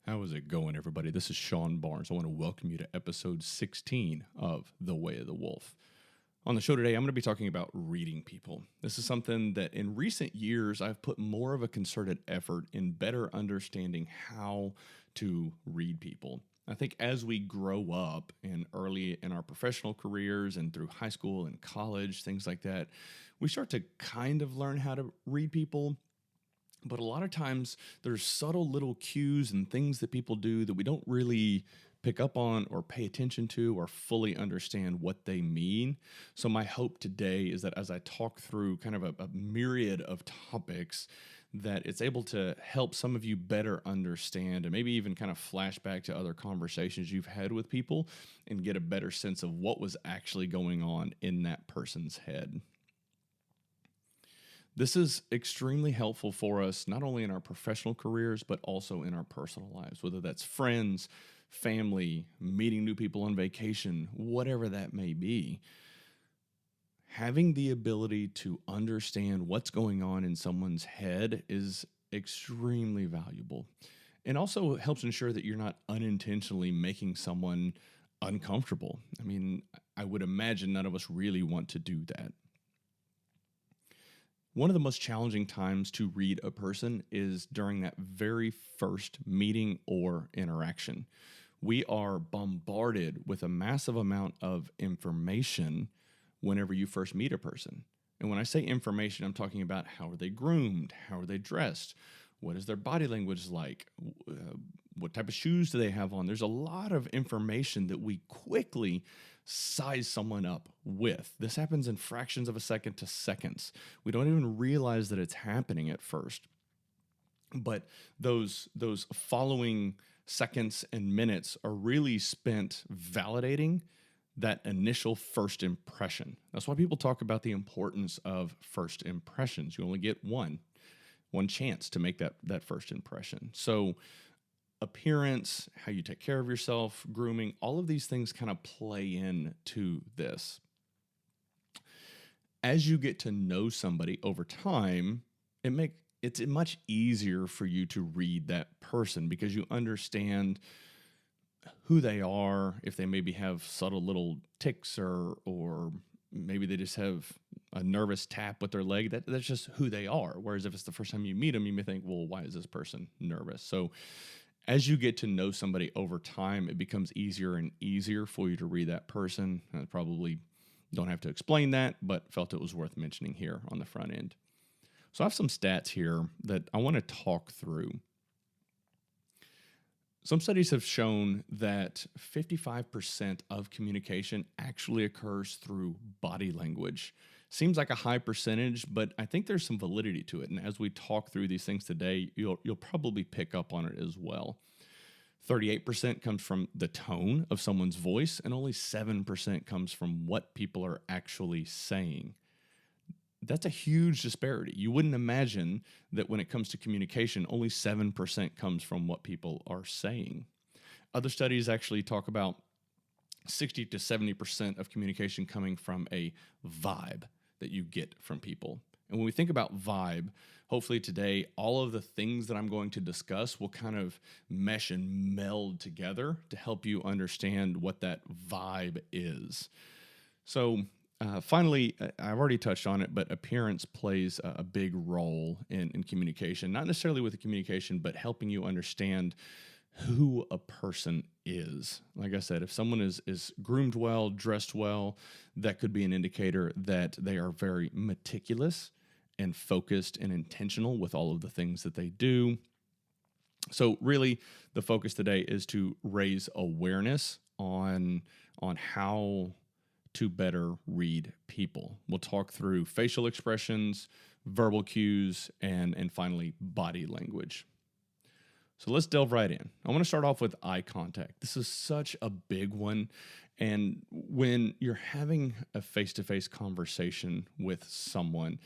How is it going, everybody? This is Sean Barnes. I want to welcome you to episode 16 of The Way of the Wolf. On the show today, I'm going to be talking about reading people. This is something that in recent years, I've put more of a concerted effort in better understanding how to read people. I think as we grow up and early in our professional careers and through high school and college, things like that, we start to kind of learn how to read people. But a lot of times there's subtle little cues and things that people do that we don't really pick up on or pay attention to or fully understand what they mean. So my hope today is that as I talk through kind of a myriad of topics, that it's able to help some of you better understand and maybe even kind of flash back to other conversations you've had with people and get a better sense of what was actually going on in that person's head. This is extremely helpful for us, not only in our professional careers, but also in our personal lives, whether that's friends, family, meeting new people on vacation, whatever that may be. Having the ability to understand what's going on in someone's head is extremely valuable. And also helps ensure that you're not unintentionally making someone uncomfortable. I mean, I would imagine none of us really want to do that. One of the most challenging times to read a person is during that very first meeting or interaction. We are bombarded with a massive amount of information whenever you first meet a person. And when I say information, I'm talking about how are they groomed, how are they dressed, what is their body language like, what type of shoes do they have on. There's a lot of information that we quickly size someone up with. This happens in fractions of a second to seconds. We don't even realize that it's happening at first. But those following seconds and minutes are really spent validating that initial first impression. That's why people talk about the importance of first impressions. You only get one chance to make that first impression. So appearance, how you take care of yourself, grooming, all of these things kind of play into this. As you get to know somebody over time, it's much easier for you to read that person because you understand who they are, if they maybe have subtle little tics or maybe they just have a nervous tap with their leg. That's just who they are. Whereas if it's the first time you meet them, you may think, well, why is this person nervous? So as you get to know somebody over time, it becomes easier and easier for you to read that person. I probably don't have to explain that, but felt it was worth mentioning here on the front end. So I have some stats here that I want to talk through. Some studies have shown that 55% of communication actually occurs through body language. Seems like a high percentage, but I think there's some validity to it. And as we talk through these things today, you'll probably pick up on it as well. 38% comes from the tone of someone's voice, and only 7% comes from what people are actually saying. That's a huge disparity. You wouldn't imagine that when it comes to communication, only 7% comes from what people are saying. Other studies actually talk about 60 to 70% of communication coming from a vibe that you get from people. And when we think about vibe, hopefully today, all of the things that I'm going to discuss will kind of mesh and meld together to help you understand what that vibe is. So finally, I've already touched on it, but appearance plays a big role in communication, not necessarily with the communication, but helping you understand who a person is. Like I said, if someone is groomed well, dressed well, that could be an indicator that they are very meticulous and focused and intentional with all of the things that they do. So really, the focus today is to raise awareness on how to better read people. We'll talk through facial expressions, verbal cues, and finally, body language. So let's delve right in. I want to start off with eye contact. This is such a big one. And when you're having a face-to-face conversation with someone,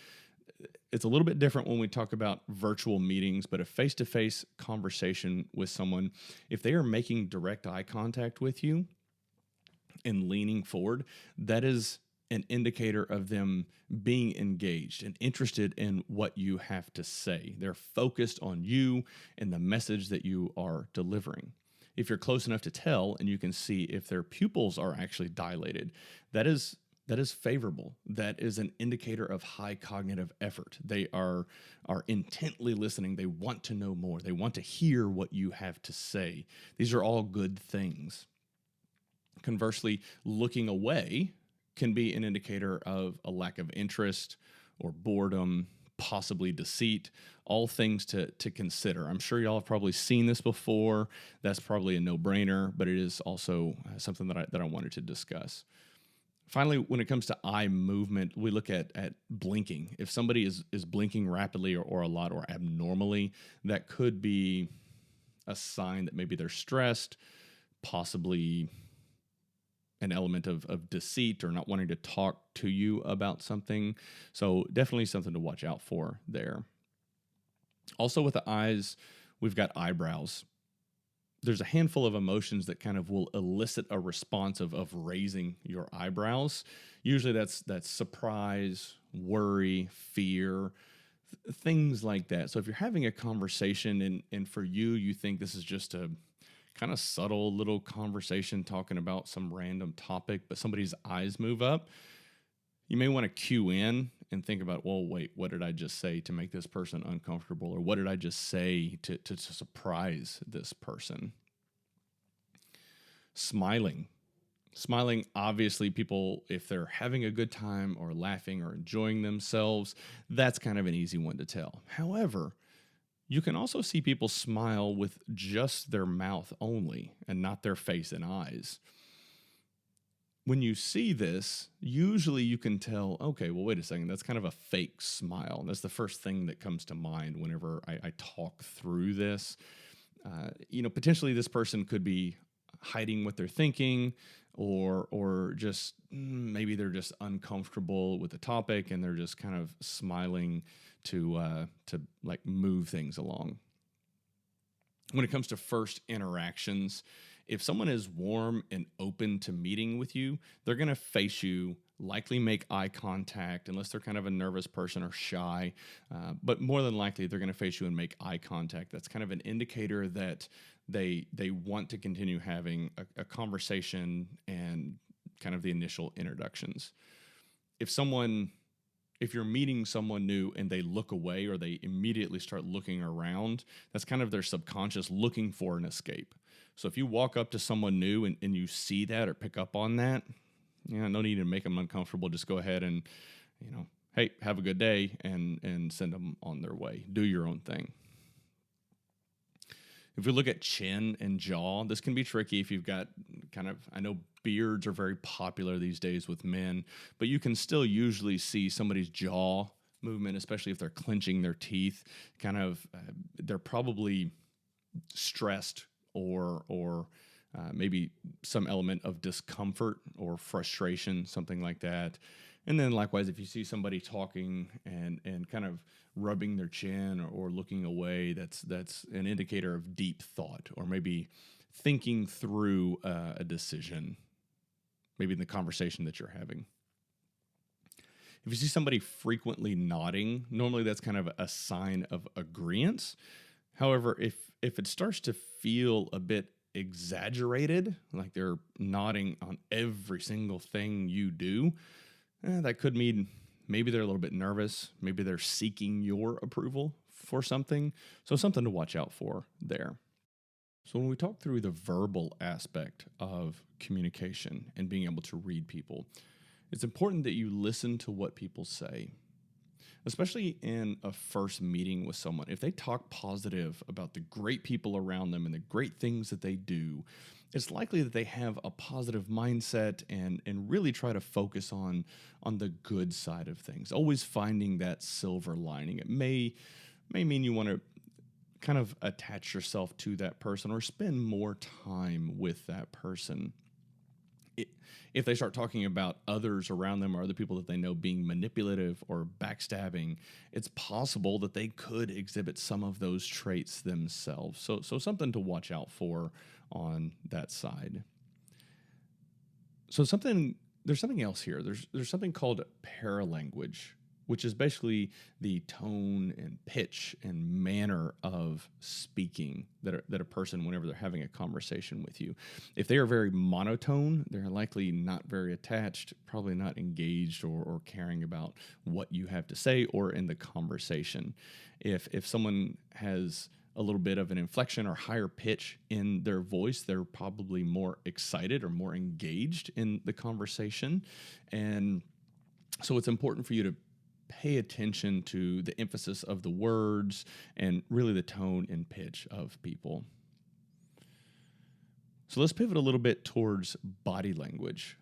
it's a little bit different when we talk about virtual meetings, but a face-to-face conversation with someone, if they are making direct eye contact with you and leaning forward, that is an indicator of them being engaged and interested in what you have to say. They're focused on you and the message that you are delivering. If you're close enough to tell and you can see if their pupils are actually dilated, that is favorable. That is an indicator of high cognitive effort. They are intently listening. They want to know more. They want to hear what you have to say. These are all good things. Conversely, looking away can be an indicator of a lack of interest or boredom, possibly deceit, all things to consider. I'm sure y'all have probably seen this before. That's probably a no-brainer, but it is also something that I wanted to discuss. Finally, when it comes to eye movement, we look at blinking. If somebody is blinking rapidly or a lot or abnormally, that could be a sign that maybe they're stressed, possibly an element of deceit or not wanting to talk to you about something. So definitely something to watch out for there. Also with the eyes, we've got eyebrows. There's a handful of emotions that kind of will elicit a response of raising your eyebrows. Usually that's surprise, worry, fear, things like that. So if you're having a conversation and for you think this is just a kind of subtle little conversation talking about some random topic, but somebody's eyes move up, you may want to cue in and think about, well, wait, what did I just say to make this person uncomfortable? Or what did I just say to surprise this person? Smiling. Smiling, obviously, people, if they're having a good time or laughing or enjoying themselves, that's kind of an easy one to tell. However, you can also see people smile with just their mouth only and not their face and eyes. When you see this, usually you can tell, okay, well, wait a second, that's kind of a fake smile. That's the first thing that comes to mind whenever I talk through this. Potentially this person could be hiding what they're thinking or just maybe they're just uncomfortable with the topic and they're just kind of smiling to like move things along. When it comes to first interactions, if someone is warm and open to meeting with you, they're going to face you, likely make eye contact, unless they're kind of a nervous person or shy. But more than likely, they're going to face you and make eye contact. That's kind of an indicator that they want to continue having a conversation and kind of the initial introductions. If you're meeting someone new and they look away or they immediately start looking around, that's kind of their subconscious looking for an escape. So if you walk up to someone new and you see that or pick up on that, no need to make them uncomfortable. Just go ahead and, hey, have a good day and send them on their way. Do your own thing. If we look at chin and jaw, this can be tricky if you've got I know beards are very popular these days with men, but you can still usually see somebody's jaw movement, especially if they're clenching their teeth, they're probably stressed or maybe some element of discomfort or frustration, something like that. And then likewise, if you see somebody talking and kind of rubbing their chin or looking away, that's an indicator of deep thought or maybe thinking through a decision, maybe in the conversation that you're having. If you see somebody frequently nodding, normally that's kind of a sign of agreeance. However, if it starts to feel a bit exaggerated, like they're nodding on every single thing you do, that could mean maybe they're a little bit nervous. Maybe they're seeking your approval for something. So something to watch out for there. So when we talk through the verbal aspect of communication and being able to read people, it's important that you listen to what people say, especially in a first meeting with someone. If they talk positive about the great people around them and the great things that they do, it's likely that they have a positive mindset and really try to focus on the good side of things, always finding that silver lining. It may mean you want to kind of attach yourself to that person or spend more time with that person. If they start talking about others around them or other people that they know being manipulative or backstabbing, it's possible that they could exhibit some of those traits themselves. So something to watch out for on that side. So something there's something else here. There's something called paralanguage, which is basically the tone and pitch and manner of speaking that a person, whenever they're having a conversation with you. If they are very monotone, they're likely not very attached, probably not engaged or caring about what you have to say or in the conversation. If someone has a little bit of an inflection or higher pitch in their voice, they're probably more excited or more engaged in the conversation. And so it's important for you to pay attention to the emphasis of the words and really the tone and pitch of people. So let's pivot a little bit towards body language.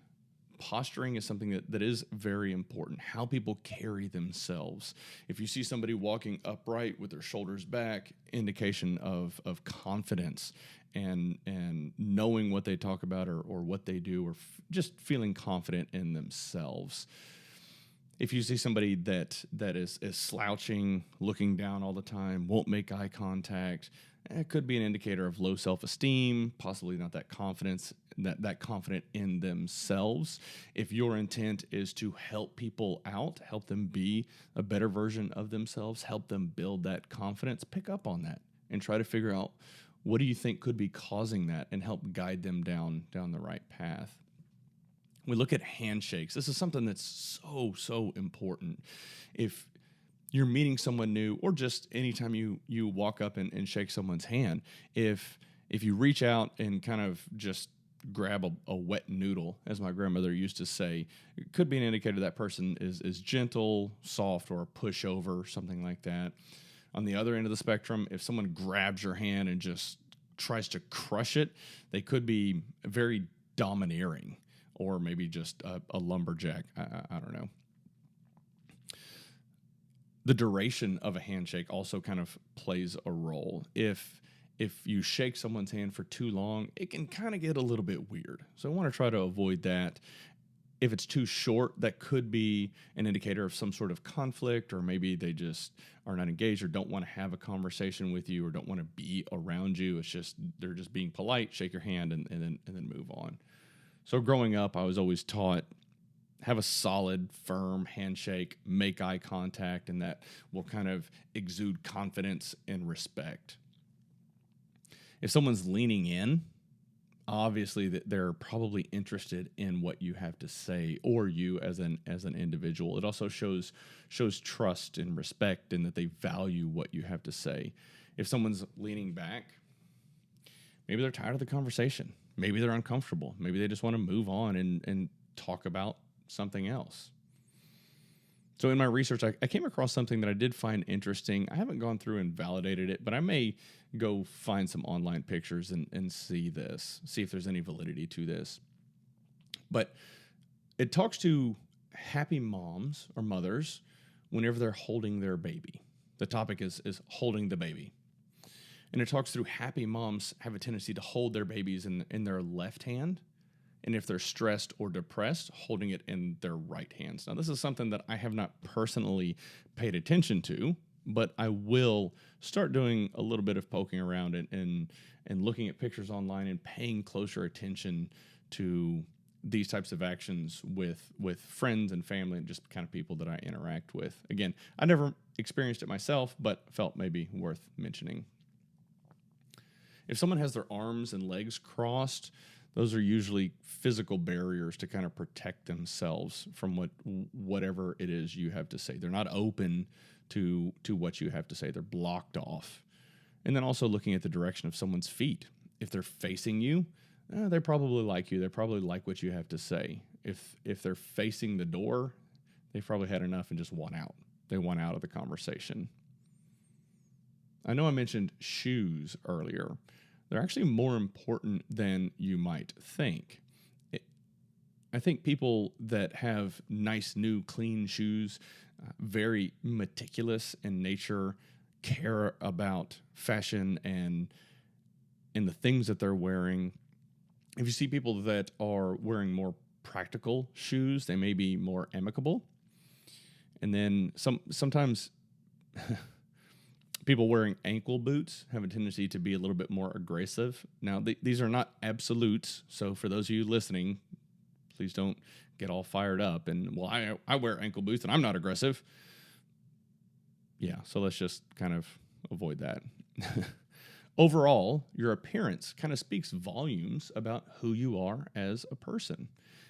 Posturing is something that is very important, how people carry themselves. If you see somebody walking upright with their shoulders back, indication of confidence and knowing what they talk about or what they do, or just feeling confident in themselves. If you see somebody that is slouching, looking down all the time, won't make eye contact, it could be an indicator of low self-esteem, possibly not that confidence, that confident in themselves. If your intent is to help people out, help them be a better version of themselves, help them build that confidence, pick up on that and try to figure out what do you think could be causing that and help guide them down the right path. We look at handshakes. This is something that's so important. If you're meeting someone new, or just anytime you walk up and shake someone's hand, if you reach out and kind of just grab a wet noodle, as my grandmother used to say, it could be an indicator that person is gentle, soft, or a pushover, something like that. On the other end of the spectrum, if someone grabs your hand and just tries to crush it, they could be very domineering, or maybe just a lumberjack. I don't know. The duration of a handshake also kind of plays a role. If you shake someone's hand for too long, it can kind of get a little bit weird. So I want to try to avoid that. If it's too short, that could be an indicator of some sort of conflict, or maybe they just are not engaged or don't want to have a conversation with you or don't want to be around you. It's just they're just being polite, shake your hand, and then move on. So growing up, I was always taught, have a solid, firm handshake, make eye contact, and that will kind of exude confidence and respect. If someone's leaning in, obviously that they're probably interested in what you have to say, or you as an individual. It also shows trust and respect, and that they value what you have to say. If someone's leaning back, maybe they're tired of the conversation. Maybe they're uncomfortable. Maybe they just want to move on and talk about something else. So in my research, I came across something that I did find interesting. I haven't gone through and validated it, but I may go find some online pictures and see if there's any validity to this. But it talks to happy moms or mothers whenever they're holding their baby. The topic is holding the baby. And it talks through happy moms have a tendency to hold their babies in their left hand. And if they're stressed or depressed, holding it in their right hands. Now, this is something that I have not personally paid attention to, but I will start doing a little bit of poking around and looking at pictures online and paying closer attention to these types of actions with friends and family and just kind of people that I interact with. Again, I never experienced it myself, but felt maybe worth mentioning. If someone has their arms and legs crossed, those are usually physical barriers to kind of protect themselves from whatever it is you have to say. They're not open to what you have to say. They're blocked off. And then also looking at the direction of someone's feet. If they're facing you, they probably like you. They probably like what you have to say. If they're facing the door, they've probably had enough and just want out. They want out of the conversation. I know I mentioned shoes earlier. They're actually more important than you might think. I think people that have nice, new, clean shoes, very meticulous in nature, care about fashion and the things that they're wearing. If you see people that are wearing more practical shoes, they may be more amicable. And then sometimes people wearing ankle boots have a tendency to be a little bit more aggressive. Now, these are not absolutes, so for those of you listening, Please don't get all fired up. And, well, I wear ankle boots and I'm not aggressive. Yeah, so let's just kind of avoid that. Overall, your appearance kind of speaks volumes about who you are as a person.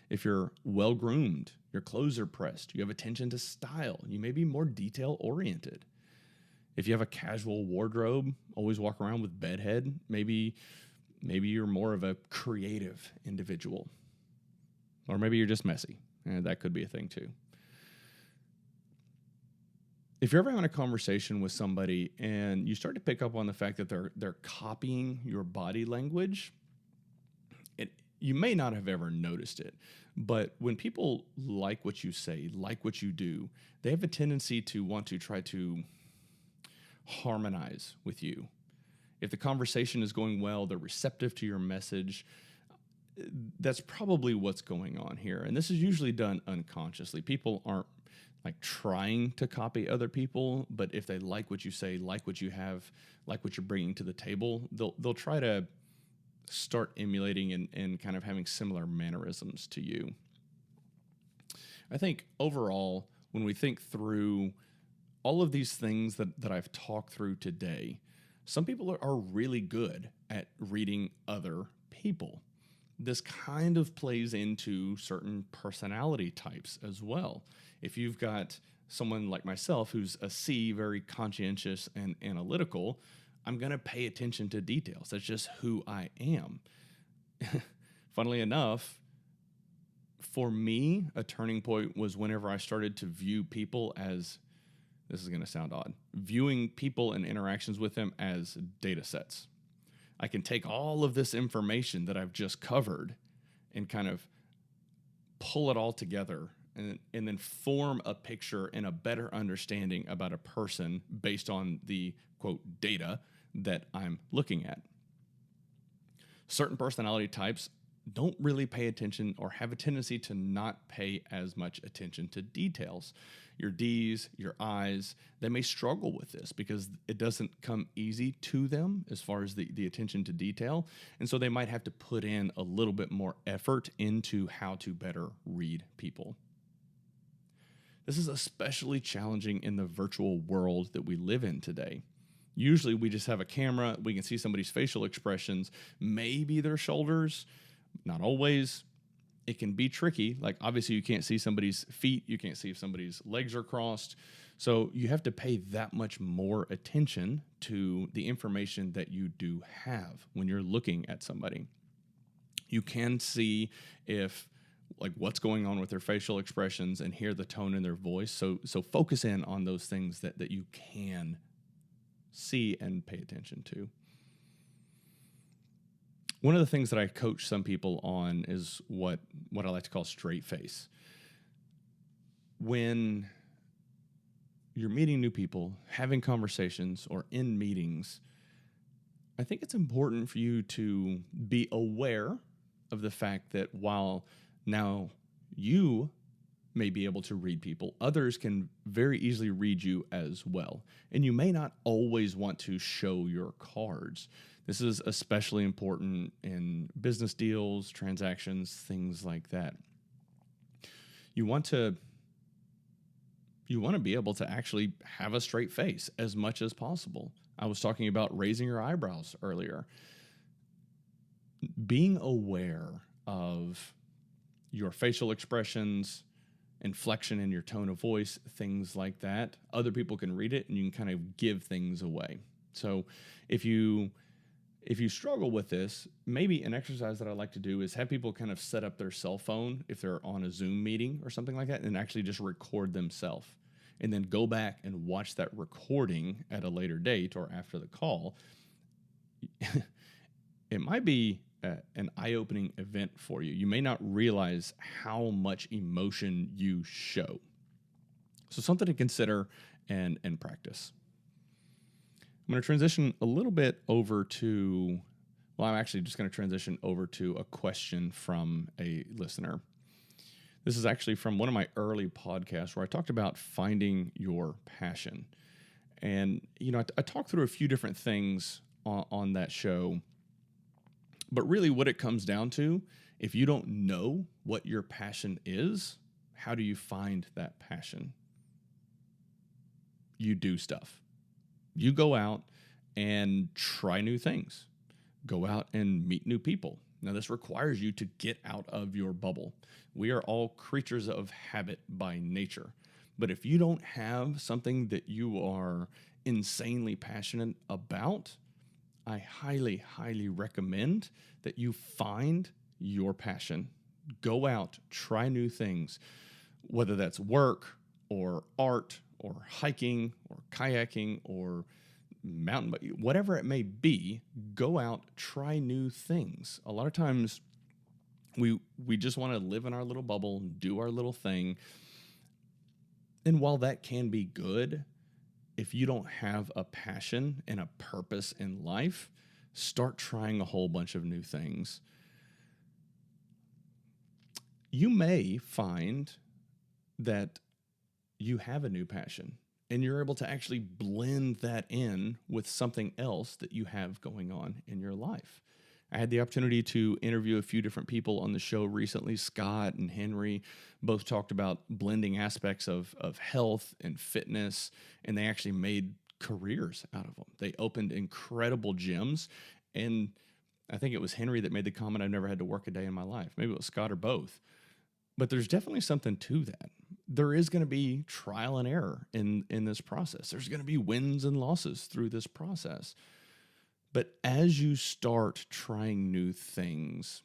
If you're well-groomed, your clothes are pressed, you have attention to style, you may be more detail-oriented. If you have a casual wardrobe, always walk around with bedhead, maybe you're more of a creative individual. Or maybe you're just messy. That could be a thing too. If you're ever having a conversation with somebody and you start to pick up on the fact that they're copying your body language, you may not have ever noticed it, but when people like what you say, like what you do, they have a tendency to want to try to harmonize with you. If the conversation is going well, they're receptive to your message. That's probably what's going on here. And this is usually done unconsciously. People aren't like trying to copy other people, but if they like what you say, like what you have, like what you're bringing to the table, they'll try to start emulating and kind of having similar mannerisms to you. I think overall, when we think through all of these things that I've talked through today, some people are really good at reading other people. This kind of plays into certain personality types as well. If you've got someone like myself who's a C, very conscientious and analytical, I'm going to pay attention to details. That's just who I am. Funnily enough, for me, a turning point was whenever I started to view people as, this is going to sound odd, viewing people and interactions with them as data sets. I can take all of this information that I've just covered and kind of pull it all together and then form a picture and a better understanding about a person based on the, quote, data that I'm looking at. Certain personality types don't really pay attention or have a tendency to not pay as much attention to details. Your D's, your I's, they may struggle with this because it doesn't come easy to them as far as the attention to detail. And so they might have to put in a little bit more effort into how to better read people. This is especially challenging in the virtual world that we live in today. Usually we just have a camera, we can see somebody's facial expressions, maybe their shoulders, not always. It can be tricky. Like obviously you can't see somebody's feet, you can't see if somebody's legs are crossed. So you have to pay that much more attention to the information that you do have when you're looking at somebody. You can see if like what's going on with their facial expressions and hear the tone in their voice. So focus in on those things that you can see and pay attention to. One of the things that I coach some people on is what I like to call straight face. When you're meeting new people, having conversations, or in meetings, I think it's important for you to be aware of the fact that while now you may be able to read people, others can very easily read you as well. And you may not always want to show your cards. This is especially important in business deals, transactions, things like that. You want to be able to actually have a straight face as much as possible. I was talking about raising your eyebrows earlier. Being aware of your facial expressions, inflection in your tone of voice, things like that. Other people can read it and you can kind of give things away. So if you struggle with this, maybe an exercise that I like to do is have people kind of set up their cell phone if they're on a Zoom meeting or something like that and actually just record themselves and then go back and watch that recording at a later date or after the call. It might be an eye-opening event for you. You may not realize how much emotion you show. So something to consider and practice. I'm going to transition a little bit over to, well, I'm actually just going to transition over to a question from a listener. This is actually from one of my early podcasts where I talked about finding your passion. And, I talked through a few different things on that show. But really what it comes down to If you don't know what your passion is, how do you find that passion? You do stuff. You go out and try new things. Go out and meet new people. Now, this requires you to get out of your bubble. We are all creatures of habit by nature. But if you don't have something that you are insanely passionate about, I highly, highly recommend that you find your passion. Go out, try new things, whether that's work or art or hiking or kayaking or mountain bike, whatever it may be. Go out, try new things. A lot of times we just want to live in our little bubble, do our little thing. And while that can be good, if you don't have a passion and a purpose in life, start trying a whole bunch of new things. You may find that you have a new passion and you're able to actually blend that in with something else that you have going on in your life. I had the opportunity to interview a few different people on the show recently. Scott and Henry both talked about blending aspects of health and fitness, and they actually made careers out of them. They opened incredible gyms, and I think it was Henry that made the comment, "I've never had to work a day in my life." Maybe it was Scott or both. But there's definitely something to that. There is going to be trial and error in this process. There's going to be wins and losses through this process. But as you start trying new things,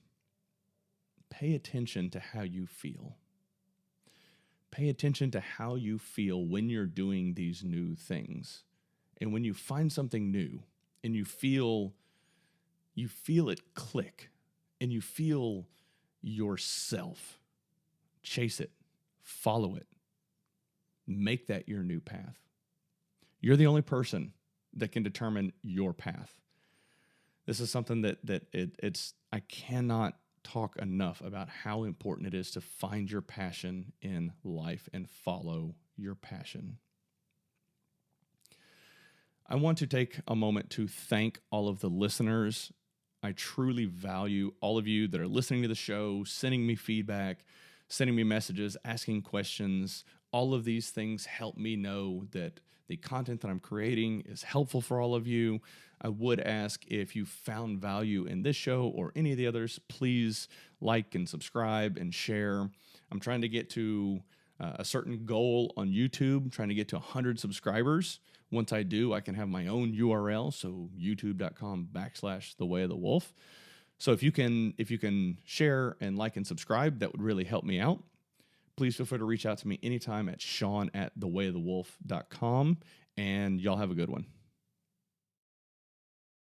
pay attention to how you feel. Pay attention to how you feel when you're doing these new things. And when you find something new and you feel it click and you feel yourself, chase it, follow it, make that your new path. You're the only person that can determine your path. This is something that I cannot talk enough about how important it is to find your passion in life and follow your passion. I want to take a moment to thank all of the listeners. I truly value all of you that are listening to the show, sending me feedback, sending me messages, asking questions. All of these things help me know that the content that I'm creating is helpful for all of you. I would ask, if you found value in this show or any of the others, please like and subscribe and share. I'm trying to get to a certain goal on YouTube. I'm trying to get to 100 subscribers. Once I do, I can have my own URL, so youtube.com/thewayofthewolf. So if you can share and like and subscribe, that would really help me out. Please feel free to reach out to me anytime at sean@thewayofthewolf.com, and y'all have a good one.